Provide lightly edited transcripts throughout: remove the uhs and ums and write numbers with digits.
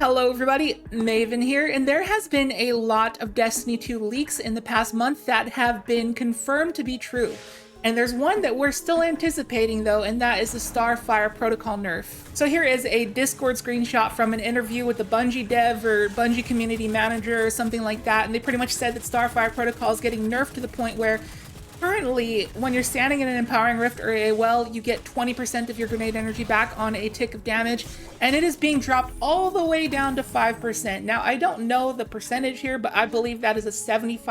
Hello everybody, Maven here, and there has been a lot of Destiny 2 leaks in the past month that have been confirmed to be true. And there's one that we're still anticipating though, and that is the Starfire Protocol nerf. So here is a Discord screenshot from an interview with the Bungie dev or Bungie community manager or something like that, and they pretty much said that Starfire Protocol is getting nerfed to the point where currently, when you're standing in an Empowering Rift or a well, you get 20% of your grenade energy back on a tick of damage, and it is being dropped all the way down to 5%. Now, I don't know the percentage here, but I believe that is a 75%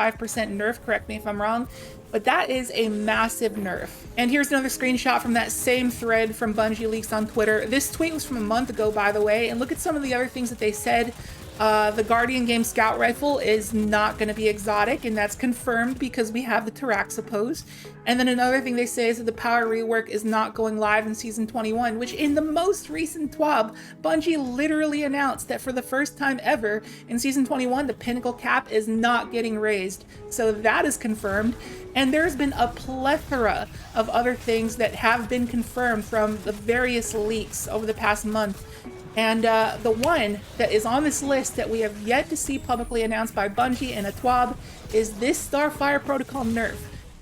nerf, correct me if I'm wrong, but that is a massive nerf. And here's another screenshot from that same thread from Bungie Leaks on Twitter. This tweet was from a month ago, by the way, and look at some of the other things that they said. The Guardian Game Scout Rifle is not going to be exotic, and that's confirmed because we have the Taraxipose. And then another thing they say is that the power rework is not going live in Season 21, which in the most recent TWAB, Bungie literally announced that for the first time ever in Season 21, the pinnacle cap is not getting raised. So that is confirmed. And there's been a plethora of other things that have been confirmed from the various leaks over the past month. And the one that is on this list that we have yet to see publicly announced by Bungie in a TWAB is this Starfire Protocol nerf.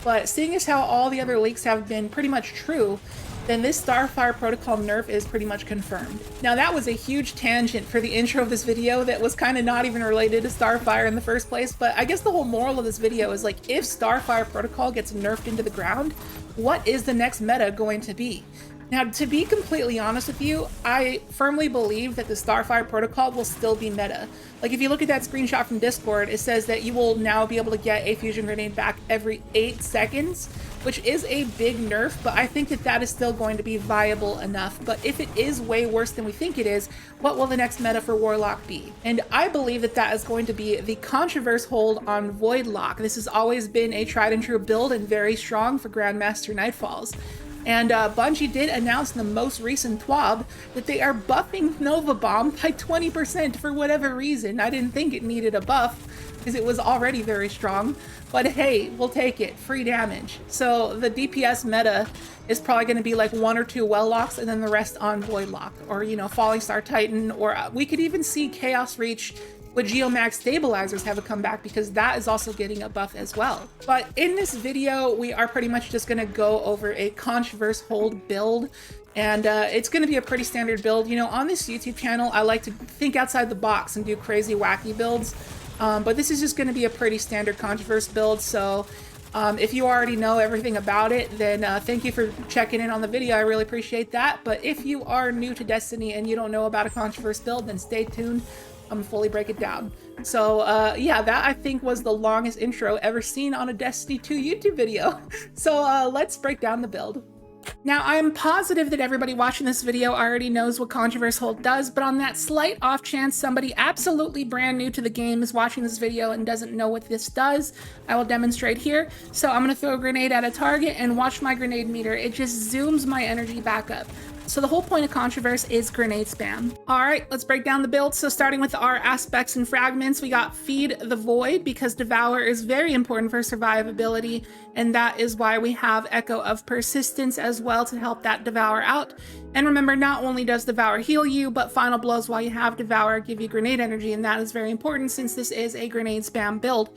But seeing as how all the other leaks have been pretty much true, then this Starfire Protocol nerf is pretty much confirmed. Now that was a huge tangent for the intro of this video that was kind of not even related to Starfire in the first place, but I guess the whole moral of this video is like, if Starfire Protocol gets nerfed into the ground, what is the next meta going to be? Now, to be completely honest with you, I firmly believe that the Starfire Protocol will still be meta. Like, if you look at that screenshot from Discord, it says that you will now be able to get a fusion grenade back every 8 seconds, which is a big nerf, but I think that that is still going to be viable enough. But if it is way worse than we think it is, what will the next meta for Warlock be? And I believe that that is going to be the Contraverse Hold on Voidlock. This has always been a tried and true build and very strong for Grandmaster Nightfalls. And Bungie did announce in the most recent TWAB that they are buffing Nova Bomb by 20% for whatever reason. I didn't think it needed a buff because it was already very strong, but hey, we'll take it, free damage. So the DPS meta is probably going to be like 1 or 2 Well-Locks and then the rest on Voidlock, or, you know, Falling Star Titan, or we could even see Chaos Reach with Geomax stabilizers have a comeback because that is also getting a buff as well. But in this video, we are pretty much just gonna go over a Contraverse Hold build, and it's gonna be a pretty standard build. You know, on this YouTube channel, I like to think outside the box and do crazy, wacky builds, but this is just gonna be a pretty standard Contraverse build, so if you already know everything about it, then thank you for checking in on the video. I really appreciate that. But if you are new to Destiny and you don't know about a Contraverse build, then stay tuned. I'm gonna fully break it down. So yeah, that I think was the longest intro ever seen on a Destiny 2 YouTube video. So let's break down the build. Now, I'm positive that everybody watching this video already knows what Contraverse Hold does, but on that slight off chance somebody absolutely brand new to the game is watching this video and doesn't know what this does, I will demonstrate here. So I'm gonna throw a grenade at a target and watch my grenade meter. It just zooms my energy back up. So the whole point of Contraverse is grenade spam. All right, let's break down the build. So starting with our aspects and fragments, we got Feed the Void because Devour is very important for survivability, and that is why we have Echo of Persistence as well to help that Devour out. And remember, not only does Devour heal you, but Final Blows while you have Devour give you grenade energy, and that is very important since this is a grenade spam build.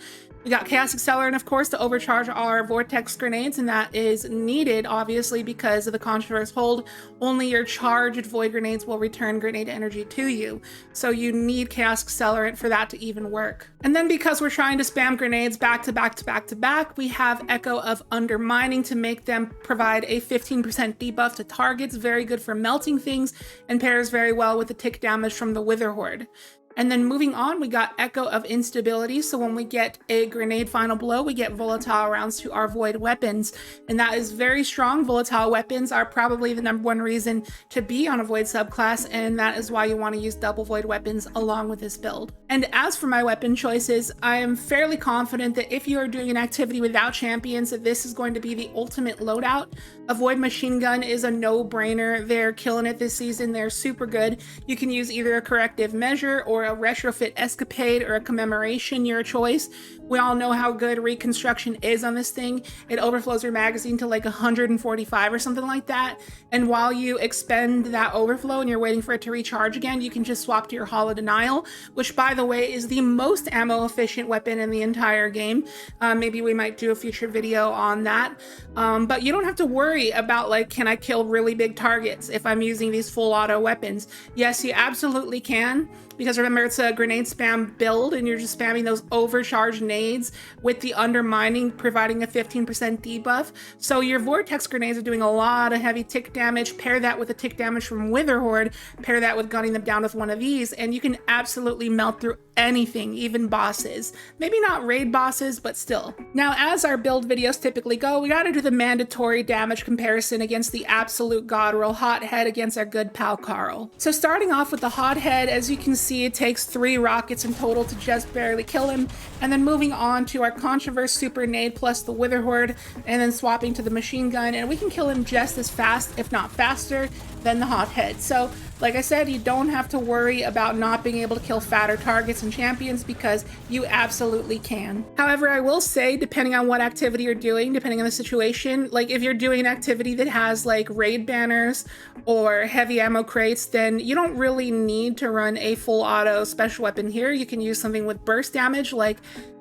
We got Chaos Accelerant, of course, to overcharge our Vortex grenades, and that is needed, obviously, because of the Contraverse Hold. Only your charged Void grenades will return grenade energy to you, so you need Chaos Accelerant for that to even work. And then because we're trying to spam grenades back to back to back to back, we have Echo of Undermining to make them provide a 15% debuff to targets, very good for melting things, and pairs very well with the tick damage from the Wither Horde. And then moving on, we got Echo of Instability. So when we get a grenade final blow, we get volatile rounds to our void weapons. And that is very strong. Volatile weapons are probably the #1 reason to be on a void subclass. And that is why you want to use double void weapons along with this build. And as for my weapon choices, I am fairly confident that if you are doing an activity without champions, that this is going to be the ultimate loadout. A void machine gun is a no-brainer. They're killing it this season. They're super good. You can use either a corrective measure or or a retrofit escapade or a commemoration, your choice. We all know how good reconstruction is on this thing. It overflows your magazine to like 145 or something like that. And while you expend that overflow and you're waiting for it to recharge again, you can just swap to your Hollow Denial, which by the way is the most ammo efficient weapon in the entire game. Maybe we might do a future video on that. But you don't have to worry about like, can I kill really big targets if I'm using these full auto weapons? Yes, you absolutely can, because remember, it's a grenade spam build and you're just spamming those overcharged nades with the undermining providing a 15% debuff. So your vortex grenades are doing a lot of heavy tick damage. Pair that with the tick damage from Witherhoard, pair that with gunning them down with one of these, and you can absolutely melt through anything, even bosses. Maybe not raid bosses, but still. Now, as our build videos typically go, we gotta do the mandatory damage comparison against the absolute god roll Hothead against our good pal Carl. So starting off with the Hothead, as you can see, it takes 3 rockets in total to just barely kill him, and then moving on to our Contraverse Super Nade plus the Witherhoard, and then swapping to the machine gun, and we can kill him just as fast, if not faster, than the Hothead. So like I said, you don't have to worry about not being able to kill fatter targets and champions, because you absolutely can. However, I will say, depending on what activity you're doing, depending on the situation, like if you're doing an activity that has like raid banners or heavy ammo crates, then you don't really need to run a full auto special weapon here. You can use something with burst damage like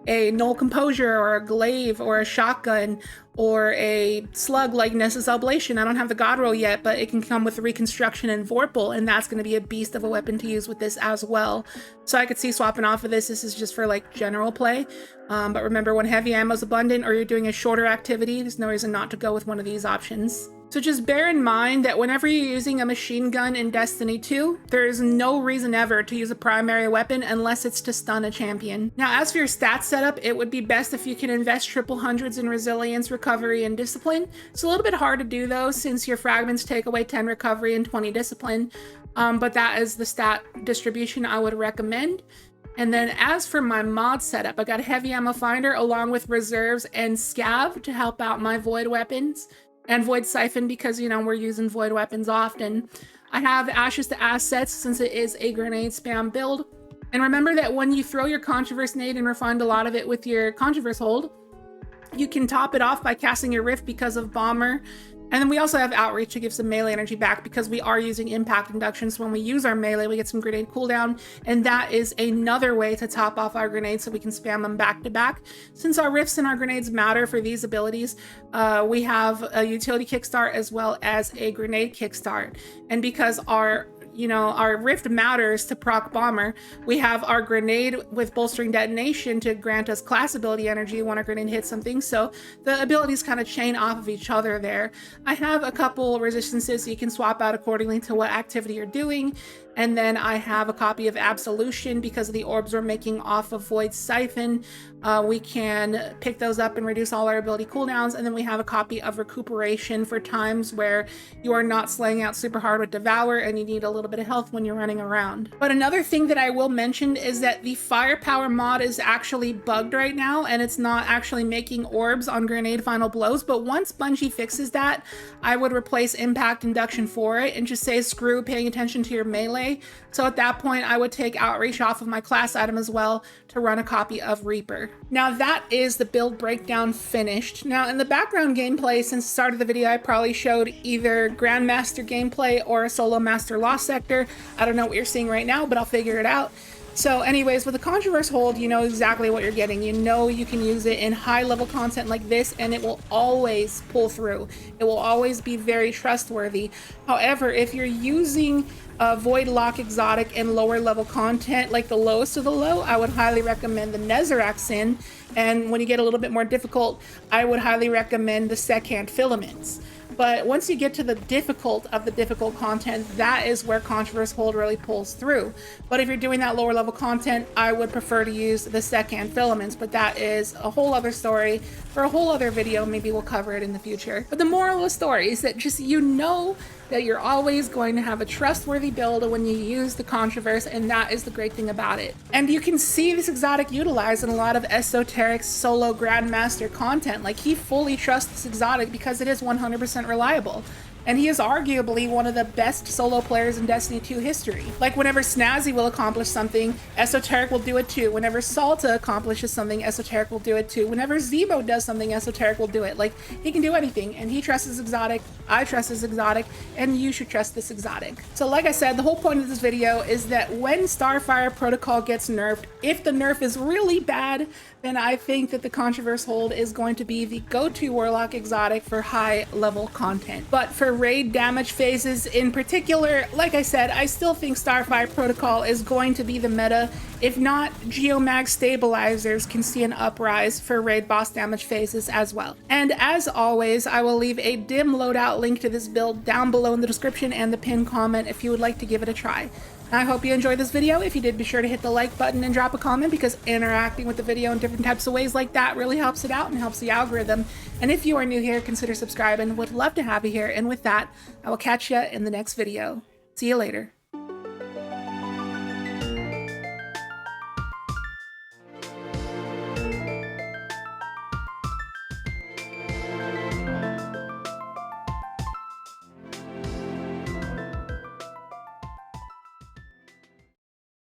a Null Composure or a Glaive or a Shotgun or a slug like Nessus Oblation. I don't have the God Roll yet, but it can come with Reconstruction and Vorpal, and that's going to be a beast of a weapon to use with this as well. So I could see swapping off of this. This is just for like general play. But remember, when heavy ammo is abundant or you're doing a shorter activity, there's no reason not to go with one of these options. So just bear in mind that whenever you're using a machine gun in Destiny 2, there is no reason ever to use a primary weapon unless it's to stun a champion. Now, as for your stat setup, it would be best if you can invest triple hundreds in resilience, recovery, and discipline. It's a little bit hard to do though, since your fragments take away 10 recovery and 20 discipline. But that is the stat distribution I would recommend. And then as for my mod setup, I got a heavy ammo finder along with reserves and scav to help out my void weapons. And Void Siphon, because, you know, we're using Void weapons often. I have Ashes to Assets since it is a grenade spam build. And remember that when you throw your Contraverse Nade and refund a lot of it with your Contraverse Hold, you can top it off by casting your Rift because of Bomber. And then we also have Outreach to give some melee energy back, because we are using impact induction. So when we use our melee, we get some grenade cooldown. And that is another way to top off our grenades so we can spam them back to back. Since our Rifts and our grenades matter for these abilities, we have a utility kickstart as well as a grenade kickstart. And because our Rift matters to proc Bomber, we have our grenade with bolstering detonation to grant us class ability energy when our grenade hits something. So the abilities kind of chain off of each other there. I have a couple resistances so you can swap out accordingly to what activity you're doing. And then I have a copy of Absolution because of the orbs we're making off of Void Siphon. We can pick those up and reduce all our ability cooldowns. And then we have a copy of Recuperation for times where you are not slaying out super hard with Devour and you need a little bit of health when you're running around. But another thing that I will mention is that the Firepower mod is actually bugged right now, and it's not actually making orbs on Grenade Final Blows. But once Bungie fixes that, I would replace Impact Induction for it and just say screw paying attention to your melee. So at that point, I would take Outreach off of my class item as well to run a copy of Reaper. Now that is the build breakdown finished. Now in the background gameplay, since the start of the video, I probably showed either Grandmaster gameplay or a Solo Master Lost Sector. I don't know what you're seeing right now, but I'll figure it out. So anyways, with the Contraverse Hold, you know exactly what you're getting. You know you can use it in high level content like this and it will always pull through. It will always be very trustworthy. However, if you're using Void Lock exotic and lower level content, like the lowest of the low, I would highly recommend the Nezarec Sin. And when you get a little bit more difficult, I would highly recommend the Second Filaments. But once you get to the difficult of the difficult content, that is where Contraverse Hold really pulls through. But if you're doing that lower level content, I would prefer to use the Second Filaments, but that is a whole other story for a whole other video. Maybe we'll cover it in the future. But the moral of the story is that just, you know, that you're always going to have a trustworthy build when you use the Contraverse, and that is the great thing about it. And you can see this exotic utilized in a lot of esoteric solo Grandmaster content. Like, he fully trusts this exotic because it is 100% reliable. and he is arguably one of the best solo players in Destiny 2 history. Like whenever Snazzy will accomplish something, Esoteric will do it too. Whenever Salta accomplishes something, Esoteric will do it too. Whenever Zebo does something, Esoteric will do it. Like, he can do anything, and he trusts his exotic, I trust his exotic, and you should trust this exotic. So like I said, the whole point of this video is that when Starfire Protocol gets nerfed, if the nerf is really bad, then I think that the Contraverse Hold is going to be the go-to Warlock exotic for high-level content. But for raid damage phases in particular, like I said, I still think Starfire Protocol is going to be the meta. If not, Geomag Stabilizers can see an uprise for raid boss damage phases as well. And as always, I will leave a dim loadout link to this build down below in the description and the pinned comment if you would like to give it a try. I hope you enjoyed this video. If you did, be sure to hit the like button and drop a comment, because interacting with the video in different types of ways like that really helps it out and helps the algorithm. And if you are new here, consider subscribing. Would love to have you here. And with that, I will catch you in the next video. See you later.